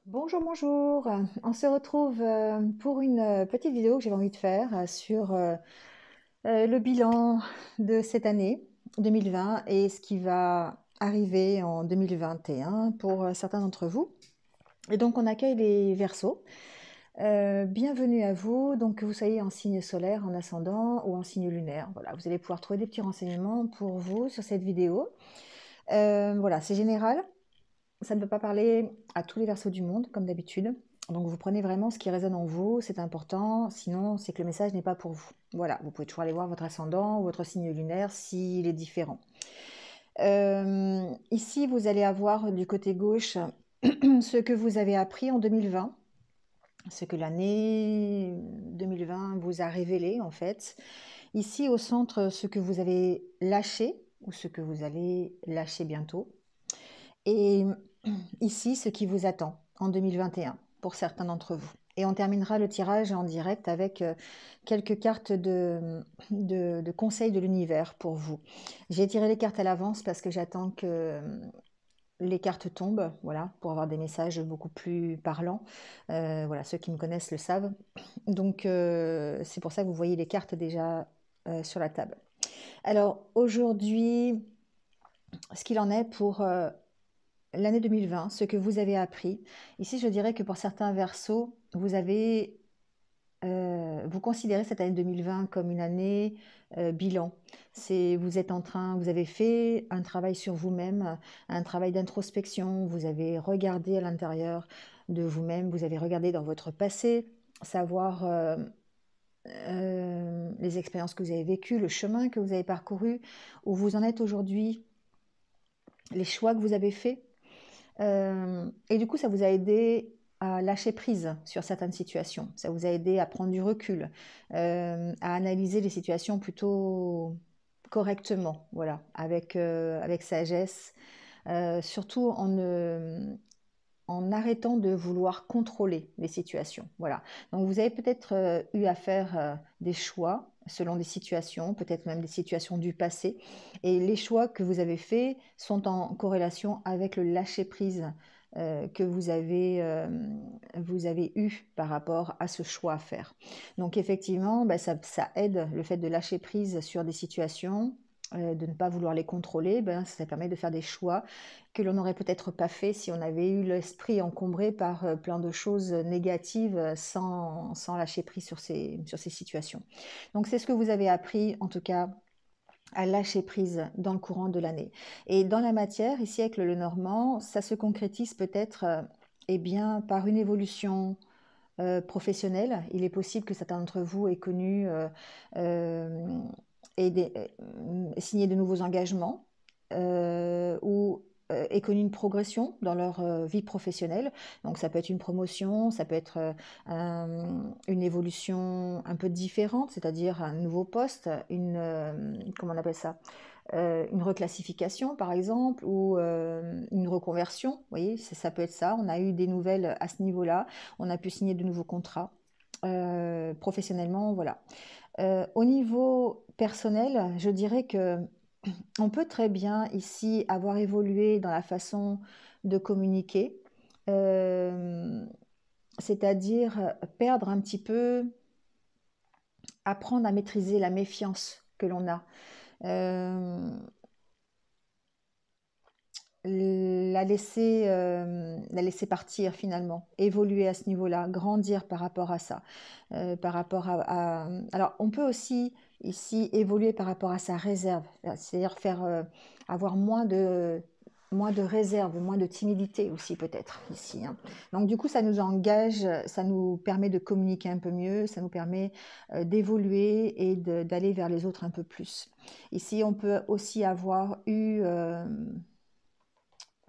Bonjour, bonjour. On se retrouve pour une petite vidéo que j'avais envie de faire sur le bilan de cette année 2020 et ce qui va arriver en 2021 pour certains d'entre vous. Et donc on accueille les Verseaux. Bienvenue à vous, donc que vous soyez en signe solaire, en ascendant ou en signe lunaire. Voilà, vous allez pouvoir trouver des petits renseignements pour vous sur cette vidéo. Voilà, c'est général. Ça ne peut pas parler à tous les Verseaux du monde, comme d'habitude. Donc vous prenez vraiment ce qui résonne en vous, c'est important, sinon c'est que le message n'est pas pour vous. Voilà, vous pouvez toujours aller voir votre ascendant ou votre signe lunaire s'il est différent. Ici, vous allez avoir du côté gauche ce que vous avez appris en 2020, ce que l'année 2020 vous a révélé en fait. Ici, au centre, ce que vous avez lâché ou ce que vous allez lâcher bientôt. Et ici, ce qui vous attend en 2021 pour certains d'entre vous. Et on terminera le tirage en direct avec quelques cartes de conseils de l'univers pour vous. J'ai tiré les cartes à l'avance parce que j'attends que les cartes tombent, voilà, pour avoir des messages beaucoup plus parlants. Voilà, ceux qui me connaissent le savent. Donc c'est pour ça que vous voyez les cartes déjà sur la table. Alors aujourd'hui, ce qu'il en est pour l'année 2020, ce que vous avez appris. Ici, je dirais que pour certains versos, vous considérez cette année 2020 comme une année bilan. Vous êtes en train, vous avez fait un travail sur vous-même, un travail d'introspection. Vous avez regardé à l'intérieur de vous-même, vous avez regardé dans votre passé, savoir les expériences que vous avez vécues, le chemin que vous avez parcouru, où vous en êtes aujourd'hui, les choix que vous avez faits. Et du coup, ça vous a aidé à lâcher prise sur certaines situations. Ça vous a aidé à prendre du recul, à analyser les situations plutôt correctement, voilà, avec sagesse, surtout en arrêtant de vouloir contrôler les situations. Voilà. Donc vous avez peut-être eu à faire des choix selon des situations, peut-être même des situations du passé. Et les choix que vous avez faits sont en corrélation avec le lâcher-prise que vous avez eu par rapport à ce choix à faire. Donc effectivement, bah, ça aide le fait de lâcher prise sur des situations, de ne pas vouloir les contrôler, ben, ça permet de faire des choix que l'on n'aurait peut-être pas fait si on avait eu l'esprit encombré par plein de choses négatives sans lâcher prise sur ces situations. Donc c'est ce que vous avez appris en tout cas à lâcher prise dans le courant de l'année. Et dans la matière, ici avec le Lenormand, ça se concrétise peut-être eh bien, par une évolution professionnelle. Il est possible que certains d'entre vous aient connu euh, signé de nouveaux engagements ou aient connu une progression dans leur vie professionnelle. Donc ça peut être une promotion, ça peut être une évolution un peu différente, c'est-à-dire un nouveau poste, comment on appelle ça, une reclassification par exemple ou une reconversion. Vous voyez, ça peut être ça. On a eu des nouvelles à ce niveau-là. On a pu signer de nouveaux contrats professionnellement. Voilà. Au niveau personnel, je dirais que on peut très bien ici avoir évolué dans la façon de communiquer, euh, c'est-à-dire perdre un petit peu, apprendre à maîtriser la méfiance que l'on a. Euh, la laisser partir finalement, évoluer à ce niveau-là, grandir par rapport à ça, par rapport Alors, on peut aussi ici évoluer par rapport à sa réserve, c'est-à-dire avoir moins de réserve, moins de timidité aussi peut-être ici, hein. Donc du coup, ça nous engage, ça nous permet de communiquer un peu mieux, ça nous permet d'évoluer et d'aller vers les autres un peu plus. Ici, on peut aussi avoir eu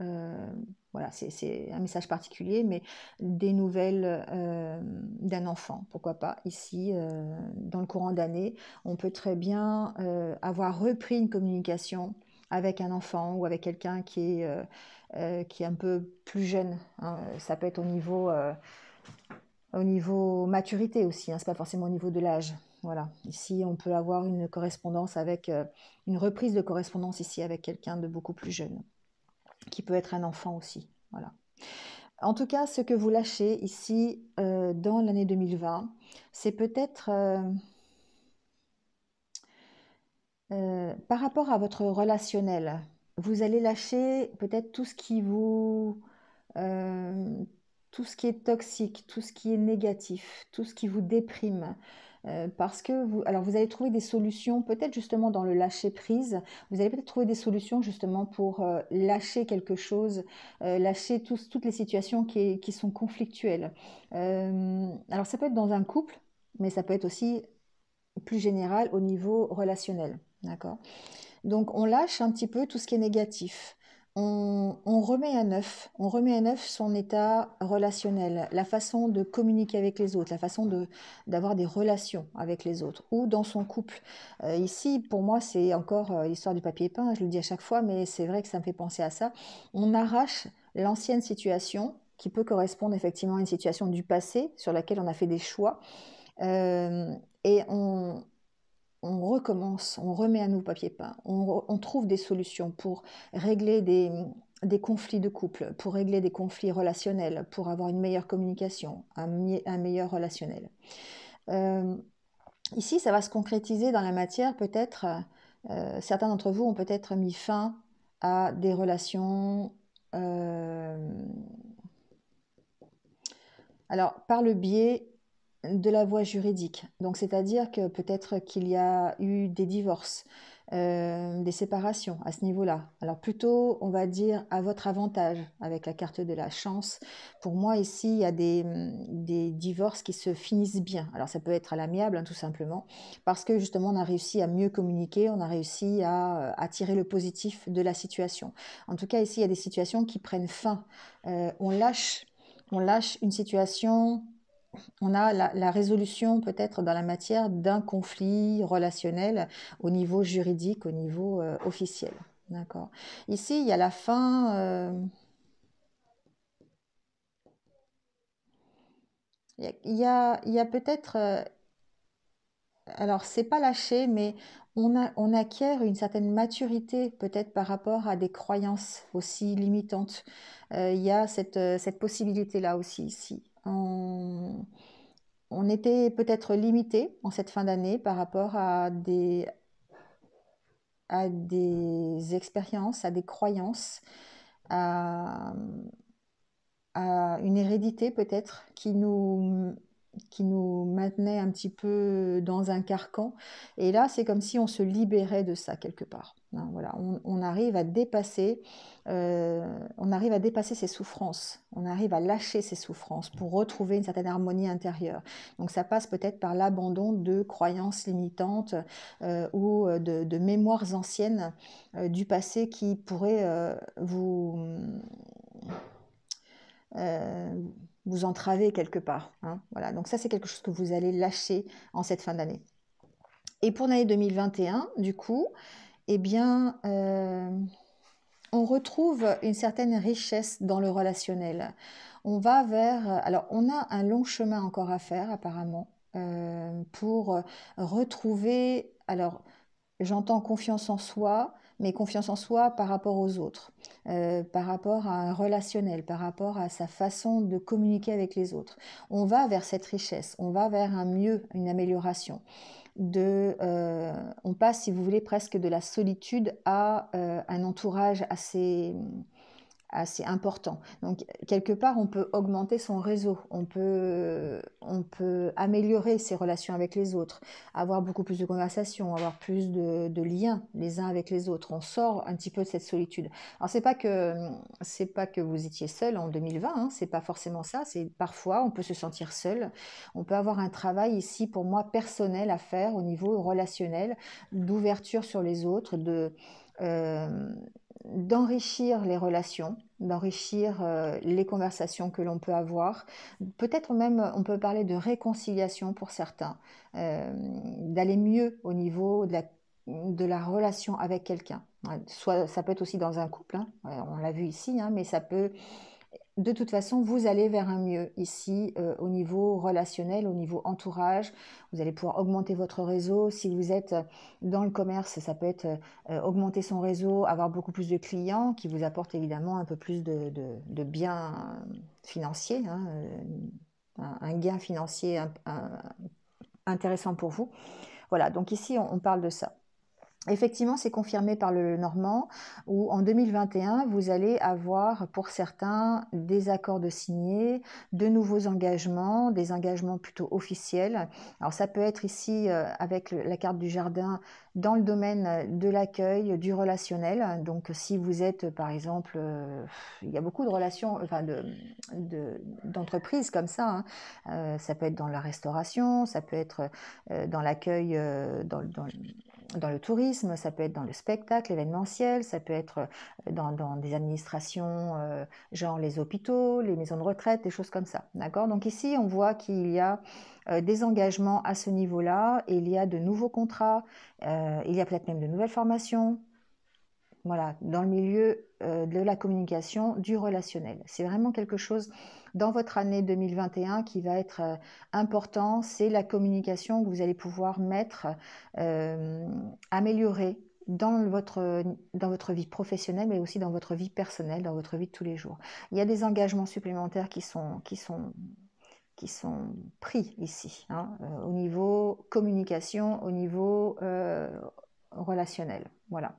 euh, voilà, c'est un message particulier, mais des nouvelles d'un enfant, pourquoi pas. Ici, dans le courant d'année, on peut très bien avoir repris une communication avec un enfant ou avec quelqu'un qui est un peu plus jeune, hein. Ça peut être au niveau maturité aussi, hein, c'est pas forcément au niveau de l'âge. Voilà. Ici, on peut avoir une correspondance avec une reprise de correspondance ici avec quelqu'un de beaucoup plus jeune qui peut être un enfant aussi. Voilà. En tout cas, ce que vous lâchez ici dans l'année 2020, c'est peut-être par rapport à votre relationnel. Vous allez lâcher peut-être tout ce qui vous, euh, tout ce qui est toxique, tout ce qui est négatif, tout ce qui vous déprime. Parce que alors vous allez trouver des solutions, peut-être justement dans le lâcher prise, vous allez peut-être trouver des solutions justement pour lâcher quelque chose, lâcher toutes les situations qui sont conflictuelles. Alors ça peut être dans un couple, mais ça peut être aussi plus général au niveau relationnel. D'accord? Donc on lâche un petit peu tout ce qui est négatif. On remet à neuf son état relationnel, la façon de communiquer avec les autres, la façon d'avoir des relations avec les autres ou dans son couple. Ici, pour moi, c'est encore l'histoire du papier peint, je le dis à chaque fois, mais c'est vrai que ça me fait penser à ça. On arrache l'ancienne situation qui peut correspondre effectivement à une situation du passé sur laquelle on a fait des choix euh, et on recommence, on remet à nouveau papier peint, on trouve des solutions pour régler des conflits de couple, pour régler des conflits relationnels, pour avoir une meilleure communication, un meilleur relationnel. Euh, Ici, ça va se concrétiser dans la matière, peut-être, certains d'entre vous ont peut-être mis fin à des relations, euh, alors par le biais de la voie juridique. Donc, c'est-à-dire que peut-être qu'il y a eu des divorces, des séparations à ce niveau-là. Alors, plutôt, on va dire à votre avantage avec la carte de la chance. Pour moi, ici, il y a des divorces qui se finissent bien. Alors, ça peut être à l'amiable, hein, tout simplement, parce que justement, on a réussi à mieux communiquer, on a réussi à tirer le positif de la situation. En tout cas, ici, il y a des situations qui prennent fin. On lâche une situation, on a la résolution peut-être dans la matière d'un conflit relationnel au niveau juridique, au niveau officiel. D'accord. Ici, il y a la fin. Il y a peut-être. Alors, c'est pas lâcher, mais on acquiert une certaine maturité peut-être par rapport à des croyances aussi limitantes. Il y a cette possibilité-là aussi ici. On était peut-être limité en cette fin d'année par rapport à des expériences, à des croyances, à, à une hérédité peut-être qui nous maintenait un petit peu dans un carcan. Et là, c'est comme si on se libérait de ça quelque part. Hein, voilà, on arrive à dépasser ses souffrances, on arrive à lâcher ses souffrances pour retrouver une certaine harmonie intérieure. Donc ça passe peut-être par l'abandon de croyances limitantes ou de mémoires anciennes du passé qui pourraient euh, vous entraver quelque part. Hein. Voilà. Donc ça, c'est quelque chose que vous allez lâcher en cette fin d'année. Et pour l'année 2021, du coup, eh bien, on retrouve une certaine richesse dans le relationnel. On va vers... Alors, on a un long chemin encore à faire, apparemment, pour retrouver... Alors, j'entends confiance en soi, mais confiance en soi par rapport aux autres, par rapport à un relationnel, par rapport à sa façon de communiquer avec les autres. On va vers cette richesse, on va vers un mieux, une amélioration. On passe, si vous voulez, presque de la solitude à un entourage assez important. Donc, quelque part, on peut augmenter son réseau, on peut améliorer ses relations avec les autres, avoir beaucoup plus de conversations, avoir plus de liens les uns avec les autres. On sort un petit peu de cette solitude. Alors, c'est pas que vous étiez seul en 2020, hein, c'est pas forcément ça. C'est parfois, on peut se sentir seul. On peut avoir un travail ici, pour moi, personnel à faire au niveau relationnel, d'ouverture sur les autres, euh, d'enrichir les relations, d'enrichir les conversations que l'on peut avoir. Peut-être même, on peut parler de réconciliation pour certains, d'aller mieux au niveau de la relation avec quelqu'un. Ouais, soit, ça peut être aussi dans un couple, hein, on l'a vu ici, hein, mais ça peut de toute façon, vous allez vers un mieux ici au niveau relationnel, au niveau entourage. Vous allez pouvoir augmenter votre réseau. Si vous êtes dans le commerce, ça peut être augmenter son réseau, avoir beaucoup plus de clients qui vous apportent évidemment un peu plus de biens financiers, hein, un gain financier intéressant pour vous. Voilà, donc ici on parle de ça. Effectivement, c'est confirmé par le Normand, où en 2021, vous allez avoir pour certains des accords de signer, de nouveaux engagements, des engagements plutôt officiels. Alors ça peut être ici avec la carte du jardin dans le domaine de l'accueil, du relationnel. Donc si vous êtes par exemple, il y a beaucoup de relations, enfin d'entreprises comme ça, hein. Ça peut être dans la restauration, ça peut être dans l'accueil, dans le tourisme, ça peut être dans le spectacle, l'événementiel, ça peut être dans des administrations, genre les hôpitaux, les maisons de retraite, des choses comme ça. D'accord? Donc ici, on voit qu'il y a des engagements à ce niveau-là, et il y a de nouveaux contrats, il y a peut-être même de nouvelles formations. Voilà, dans le milieu de la communication, du relationnel. C'est vraiment quelque chose dans votre année 2021 qui va être important, c'est la communication que vous allez pouvoir mettre, améliorer dans votre vie professionnelle, mais aussi dans votre vie personnelle, dans votre vie de tous les jours. Il y a des engagements supplémentaires qui sont pris ici, hein, au niveau communication, au niveau relationnel. Voilà.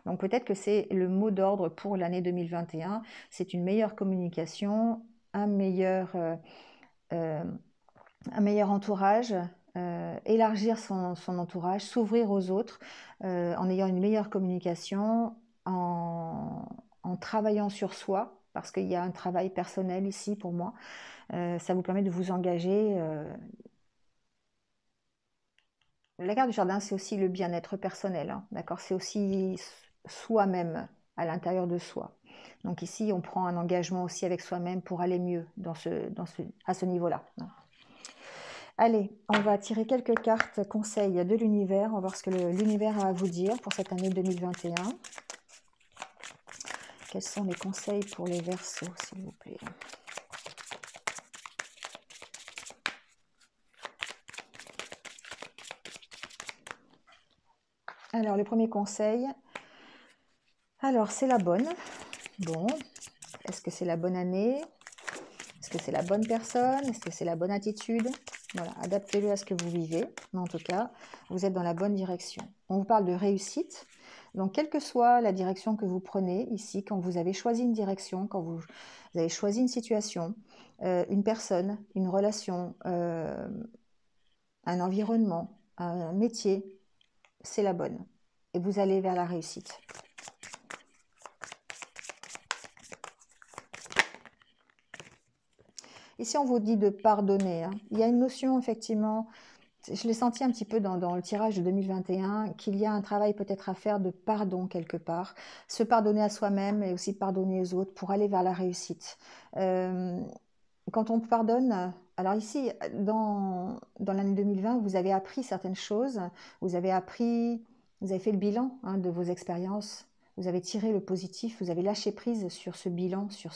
Donc peut-être que c'est le mot d'ordre pour l'année 2021, c'est une meilleure communication, un meilleur entourage, élargir son entourage, s'ouvrir aux autres en ayant une meilleure communication, en travaillant sur soi, parce qu'il y a un travail personnel ici pour moi. Ça vous permet de vous engager. La carte du jardin, c'est aussi le bien-être personnel, hein, d'accord? C'est aussi soi-même, à l'intérieur de soi. Donc ici, on prend un engagement aussi avec soi-même pour aller mieux à ce niveau-là, hein. Allez, on va tirer quelques cartes conseils de l'univers. On va voir ce que l'univers a à vous dire pour cette année 2021. Quels sont les conseils pour les Verseaux, s'il vous plaît? Alors, le premier conseil, alors c'est la bonne. Bon, est-ce que c'est la bonne année? Est-ce que c'est la bonne personne? Est-ce que c'est la bonne attitude? Voilà, adaptez-le à ce que vous vivez. Mais en tout cas, vous êtes dans la bonne direction. On vous parle de réussite. Donc, quelle que soit la direction que vous prenez ici, quand vous avez choisi une direction, quand vous avez choisi une situation, une personne, une relation, un environnement, un métier, c'est la bonne. Et vous allez vers la réussite. Ici, on vous dit de pardonner, hein. Il y a une notion, effectivement, je l'ai senti un petit peu dans le tirage de 2021, qu'il y a un travail peut-être à faire de pardon quelque part. Se pardonner à soi-même et aussi pardonner aux autres pour aller vers la réussite. Quand on pardonne, alors ici, dans l'année 2020, vous avez appris certaines choses, vous avez fait le bilan, hein, de vos expériences, vous avez tiré le positif, vous avez lâché prise sur ce bilan, sur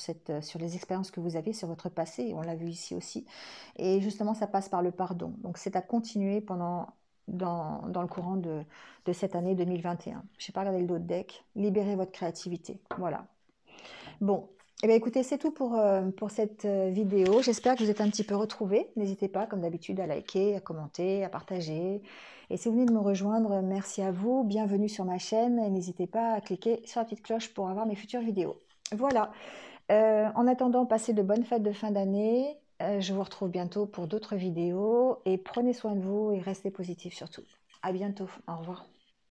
les expériences que vous avez, sur votre passé, on l'a vu ici aussi. Et justement, ça passe par le pardon. Donc c'est à continuer dans le courant de cette année 2021. Je n'ai pas regardé le dos de deck. Libérez votre créativité. Voilà. Bon, eh bien, écoutez, c'est tout pour cette vidéo. J'espère que vous êtes un petit peu retrouvés. N'hésitez pas, comme d'habitude, à liker, à commenter, à partager. Et si vous venez de me rejoindre, merci à vous. Bienvenue sur ma chaîne. Et n'hésitez pas à cliquer sur la petite cloche pour avoir mes futures vidéos. Voilà. En attendant, passez de bonnes fêtes de fin d'année. Je vous retrouve bientôt pour d'autres vidéos. Et prenez soin de vous et restez positifs surtout. À bientôt. Au revoir.